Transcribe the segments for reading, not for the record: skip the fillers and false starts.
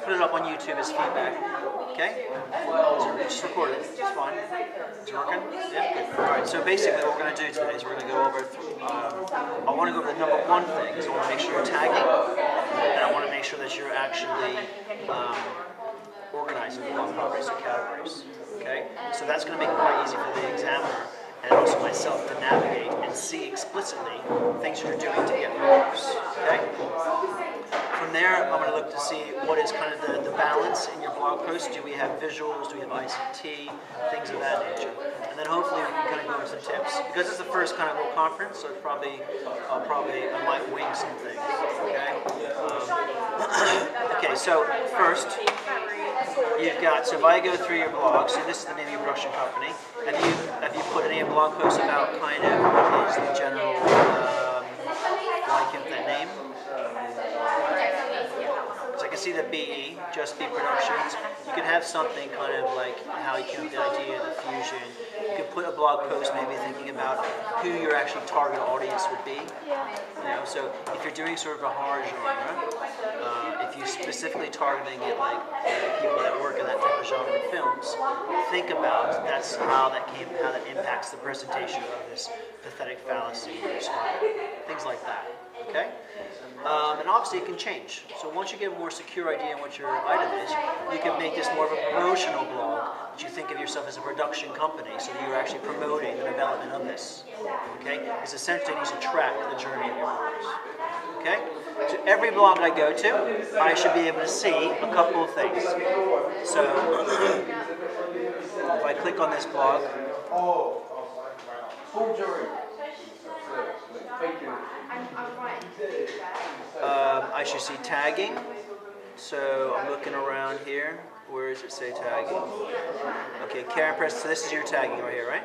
put it up on YouTube as feedback. Okay? Just record it. It's fine. It's working? Yeah? Good. Alright, so basically what we're going to do today is we're going to go over, I want to go over the number one thing, is I want to make sure you're tagging, and I want to make sure that you're actually organizing the blog properties or categories. Okay? So that's going to make it quite easy for the examiner and also myself to navigate and see explicitly things you're doing to get marks. Okay? From there, I'm going to look to see what is kind of the balance in your blog post. Do we have visuals? Do we have ICT? Things of that nature. And then hopefully we can kind of go into some tips. Because it's the first kind of little conference, so I might wing some things. Okay? Okay, so first, you've got, so if I go through your blog, so this is the name of your production company. Have you put any blog posts about kind of what is the general, like that name? So I can see the BE, Just Be Productions. You can have something kind of like how you came up with the idea, the fusion. You could put a blog post maybe thinking about who your actual target audience would be. You know, so if you're doing sort of a horror genre, if you're specifically targeting it like people that work in that type of genre of films, think about that's how that impacts the presentation of this pathetic fallacy, things like that. Okay? And obviously it can change. So once you get a more secure idea on what your item is, you can make this more of a promotional blog that you think of yourself as a production company, so that you're actually promoting the development of this. Okay? It's essentially needs to track the journey of your blogs. Okay? So every blog I go to, I should be able to see a couple of things. So if I click on this blog, I should see tagging. So I'm looking around here. Where does it say tagging? Okay, care and so this is your tagging right here, right?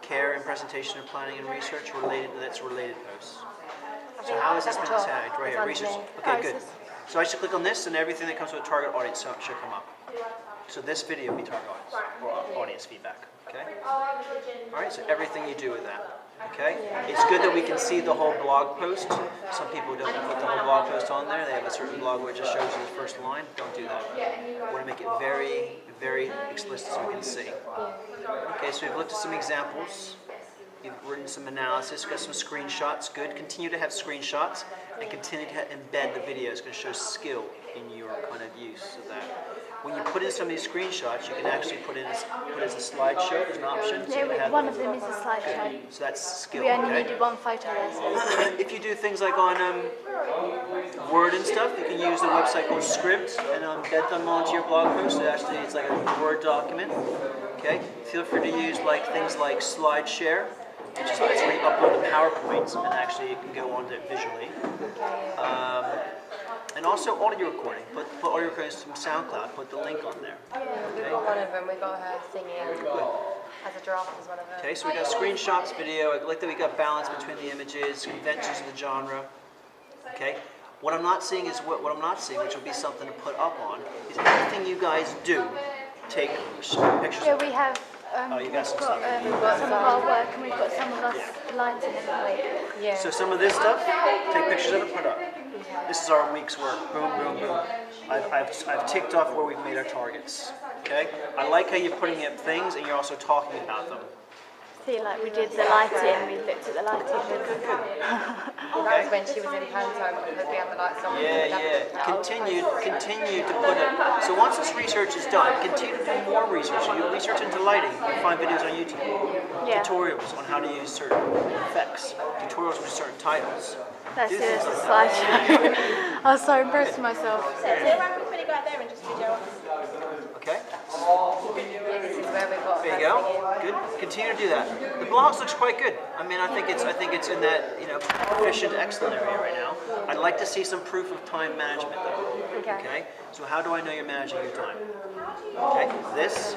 Care and presentation of planning and research related. That's related posts. So how has this been tagged? Right here, research. Okay, good. So I should click on this, and everything that comes with a target audience should come up. So this video will be target audience or audience feedback. Okay. All right. So everything you do with that. Okay. It's good that we can see the whole blog post. Some people don't put the whole blog post on there. They have a certain blog where it just shows you the first line. Don't do that. We want to make it very, very explicit so we can see. Okay. So we've looked at some examples. You've written some analysis, got some screenshots. Good. Continue to have screenshots and continue to embed the video. It's going to show skill in your kind of use of that. When you put in some of these screenshots, you can actually put as a slideshow. There's an option. So yeah, one of them is a slideshow. Good. So that's skill. We only needed one photo there. So. If you do things like on Word and stuff, you can use the website called Script and embed them onto your blog post. So actually, it's like a Word document. Okay. Feel free to use like things like SlideShare. Which is where you upload the PowerPoints and actually you can go on to it visually. And also audio recording. Put audio recordings from SoundCloud. Put the link on there. We got one of them. We got her singing as a draft as one of her. Okay, so we got screenshots, video. I like that we got balance between the images, conventions of the genre. Okay. What I'm not seeing is what I'm not seeing, which will be something to put up on, is anything you guys do. Take pictures. Yeah, we have. You got some we've got some of our work and we've got some of us lines in it. Yeah. So some of this stuff, take pictures of it, put up. This is our week's work. Boom, boom, boom. I've ticked off where we've made our targets. Okay. I like how you're putting up things and you're also talking about them. See, like we did the lighting, we looked at the lighting. Good. That was when she was in pantomime because we had the lights on. Yeah. Continue to put it. So once this research is done, continue to do more research. You research into lighting. You can find videos on YouTube. Yeah. Tutorials on how to use certain effects. Tutorials with certain titles. That's it, it's a slideshow. I was so impressed with myself. So everyone can quickly go out there and just video us. Okay. This is where we got. There you go. Good. Continue to do that. The blogs looks quite good. I mean, I think it's in that proficient, excellent area right now. I'd like to see some proof of time management though. Okay. So how do I know you're managing your time? Okay. This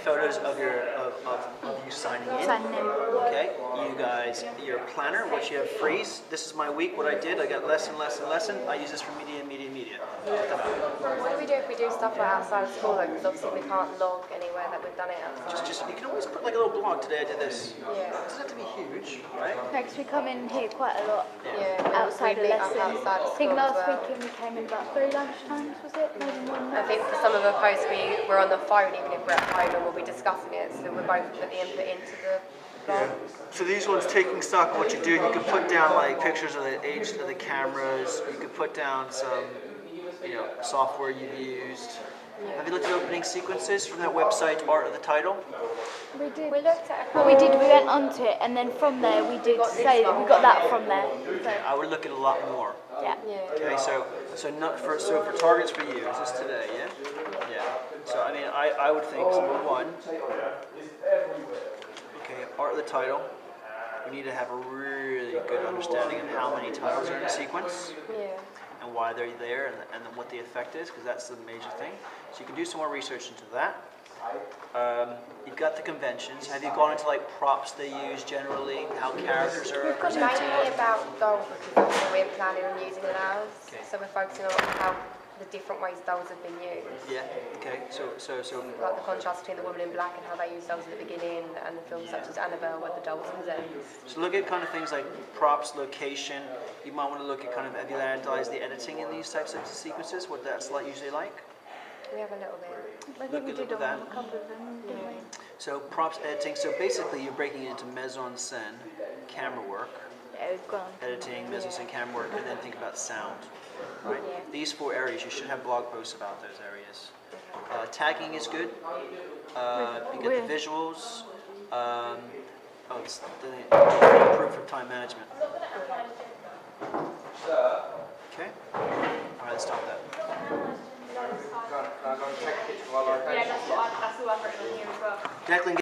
photos of you signing in. Signing in. Okay, you guys, your planner, what you have freeze. This is my week, what I did. I got lesson. I use this for media. Put them out. What do we do if we do stuff like outside of school though? Because obviously we can't log anywhere that we've done it outside. Just you can always put like a little blog. Today I did this. Yeah. It doesn't have to be huge, right? Because we come in here quite a lot Yeah. outside we of meet up lesson. outside of I think school as last well. weekend we came in about 3 lunchtimes, was it? Maybe more than I that. think for some of the posts we're on the phone even if we're at home and we'll be discussing it, so we're both put the input into the blog. So these ones taking stock of what you do, you could put down like pictures of the age of the cameras. You could put down some, software you've used. Have you looked at opening sequences from that website, Art of the Title? We did. We looked at Well, we went onto it, and then from there we did say that we got that from there. So, I would look at a lot more. yeah. Yeah. Okay, so for targets for you, is this today? Yeah. Yeah. So I mean, I would think number one. Okay, Art of the Title. We need to have a really good understanding of how many titles are in a sequence. Yeah. And why they're there, and then what the effect is, because that's the major thing. So you can do some more research into that. You've got the conventions. Have you gone into like props they use generally, how characters are presented? Mainly about dolls because we're planning on using ours. Okay. So we're focusing on how the different ways dolls have been used. Yeah. Okay. So Like the contrast between the woman in black and how they use dolls at the beginning, and the films such as Annabelle where the dolls presents. So look at kind of things like props, location. You might want to look at kind of, have you analyzed the editing in these types of sequences? What that's usually like? We have a little bit. I think we Look did at on that. a couple of them, didn't we? So props, editing. So basically, you're breaking it into mise en scène, camera work, Yeah, we've gone. editing, mise en scène, camera work, and then think about sound. Right? Yeah. These 4 areas, you should have blog posts about those areas. Tagging is good. You get the visuals. It's improved for time management. Okay. All right, let's stop that. Can I go and take a picture while I Yeah, that's what I've written on here as well. Declan,